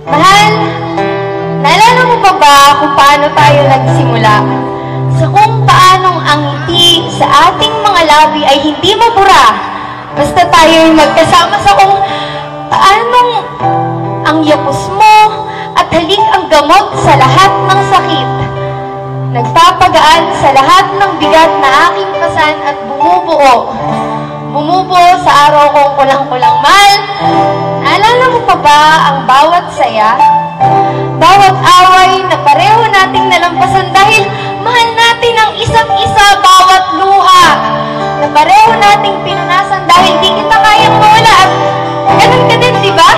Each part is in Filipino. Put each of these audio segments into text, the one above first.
Mahal, naalala mo pa ba kung paano tayo nagsimula? Sa kung paanong ang ngiti sa ating mga labi ay hindi mabura. Basta tayo'y magkasama sa kung paanong ang yapos mo at halik ang gamot sa lahat ng sakit. Nagpapagaan sa lahat ng bigat na aking pasan at bumubuo. Bumubuo sa araw kong kulang-kulang mahal. Naalala mo pa ba ang bawat saya? Bawat away na pareho nating nalampasan dahil mahal natin ang isa't isa, bawat luha na pareho nating pinunasan dahil di kita kayang mawala at ganun ka din, di ba?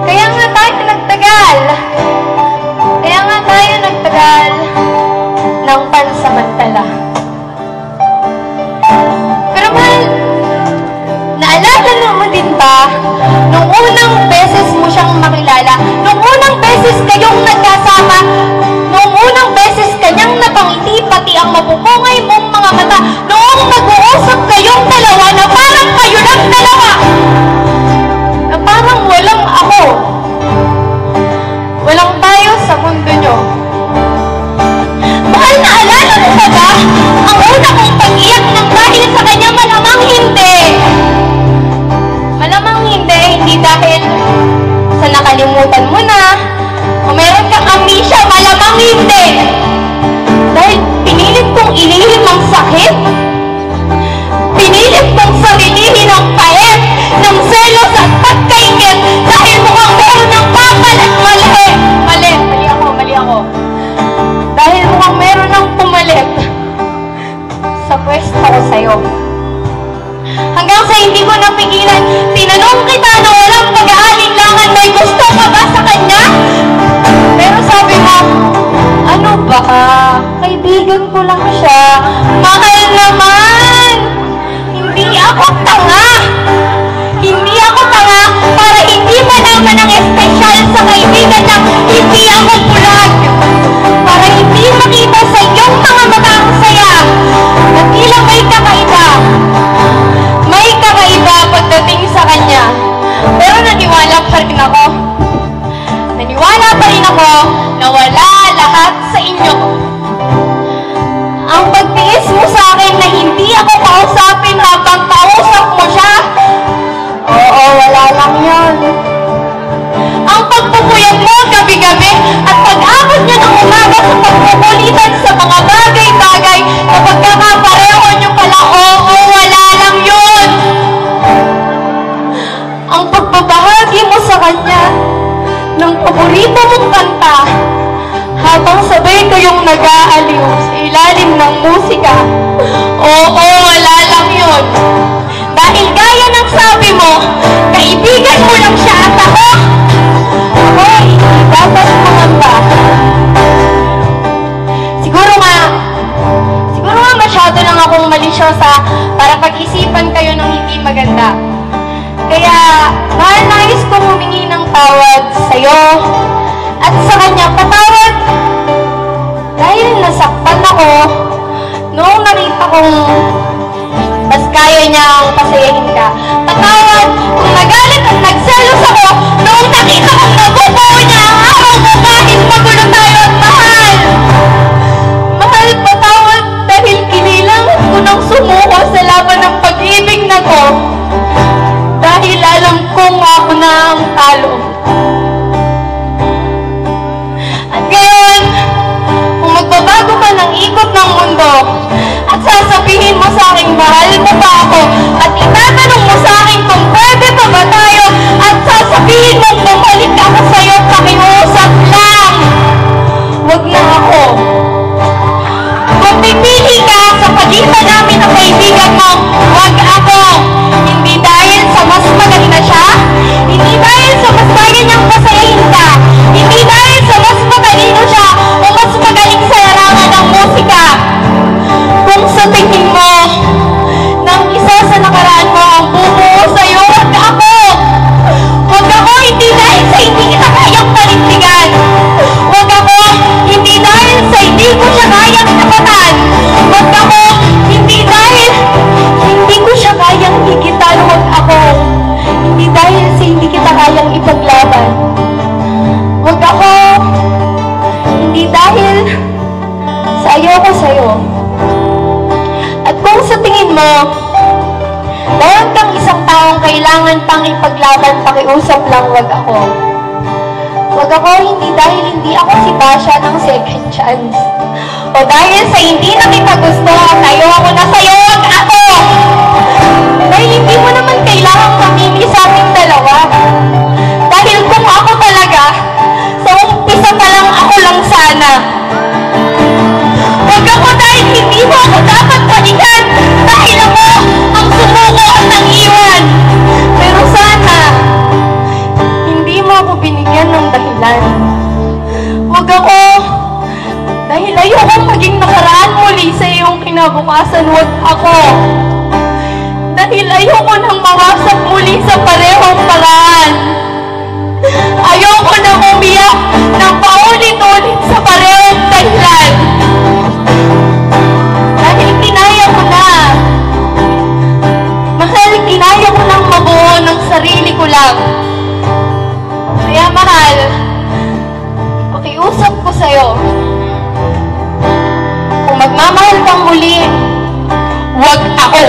Kaya nga tayo nagtagal. Kaya nga tayo nagtagal ng pansamantala. Pero mahal, naalala mo din ba nung unang beses mo siyang makilala, nung unang beses kayong nagkasama, nung unang beses kanyang napangiti pati ang mapupungay mong mga mata, noong nag-uusap kayong dalawa na parang kayo lang dalawa, na parang walang ako, walang tayo sa mundo nyo. Mahal, naalala mo ba ba ang una kong pag-iyak ng dahil sa kanya? Malamang hindi. Malamang hindi dahil sa nakalimutan mo na o meron kang amnesia. Malamang hindi dahil pinilit kong ilihim ang sakit, pinilit kong sarilihin ang pait ng selos at pagkaingit dahil mukhang meron ng papalit. Mali ako dahil mukhang meron ng pumalit sa pwesto ko sa'yo. Hanggang sa hindi ko napigilan, tinanong kita na walang pag-aalinlangan, may gusto ka ba sa kanya? Pero sabi mo, ano ba? Kaibigan ko lang siya. Mahal naman! Hindi ako tanga! Hindi ako tanga para hindi malaman ang espesyal sa kaibigan ng hindi ako bulag. Para hindi makita sa iyong mga mata ang saya na tila may kakaiba. May kakaiba pagdating sa kanya. Pero naniwala pa rin ako. Naniwala pa rin ako na wala lahat sa inyo. Ang pagtiis mo sa akin na hindi ako kausapin habang kausap mo siya. Oo, wala lang yun. Ang pagpupuyat mo gabi-gabi at pag-abot niya ng umaga sa pagpupulitan sa mga bagay-bagay na pagkakapareho niyo pala, oo, wala lang yun. Ang pagbabahagi mo sa kanya ng paborito mong kanta habang sabay kayong nag-aaliw sa ilalim ng musika, oo, wala lang yun. Dahil gaya ng sabi mo, kaibigan mo lang siya at ako ay dapat mangamba. Siguro nga masyado lang akong malisyosa para pag-isipan kayo ng hindi maganda. Kaya, mahal, nais kong humingi ng tawad sa'yo at sa kanya. Patawad dahil nasaktan ako noong nakita kong mas kaya niyang pasayahin ka. Patawad kung nagalit at nagselos ako noong nakita kong nabubuo niya ang araw ko kahit magulo tayo. At mahal, patawad dahil kinilang ko nang sumuko sa laban ng pag-ibig na to dahil alam kong ako na ang talo. At ngayon, kung magbabago ka ng ikot ng mundo at sasabihin mo sa akin, mahal mo ba ako? At itatanong mo sa akin kung pwede pa ba tayo? At sasabihin mong bumalik ako sa'yo, pakiusap lang. Wag na ako. Kung pipili ka sa pagitan namin ng kaibigan mo, wag ako. Hindi dahil sa mas magaling na siya, hindi dahil sa mas kaya niyang pasayahin ka, hindi dahil sa mas matalino siya o mas magaling sa larangan ng musika. Kung sa tingin mo, nang isa sa nakaraan mo ang bubuo sa'yo, wag ako. ko sa'yo. At kung sa tingin mo, meron kang isang taong kailangan pang ipaglaban, pakiusap lang, wag ako. Wag ako, hindi dahil hindi ako si Basha ng second chance. O dahil sa hindi na kita gusto at ayoko na sa'yo, wag ako! Dahil hindi mo naman kailangang mamili sa ating dalawa. Dahil kung ako talaga, sa umpisa pa lang ako lang sana. Wag ako dahil hindi mo ako dapat balikan. Dahil ako ang sumuko at ang iwan. Pero sana, hindi mo ako binigyan ng dahilan. Wag ako, dahil ayokong maging nakaraan muli sa iyong kinabukasan. Wag ako. Dahil ayoko nang mawasak muli sa parehong paraan. Ayoko nang umiyak ng paulit-ulit sa parehong dahilan. Dahil kinaya ko na. Mahal, kinaya ko nang mabuo ng sarili ko lang. Kaya mahal, pakiusap ko sa'yo. Kung magmamahal kang muli, wag ako.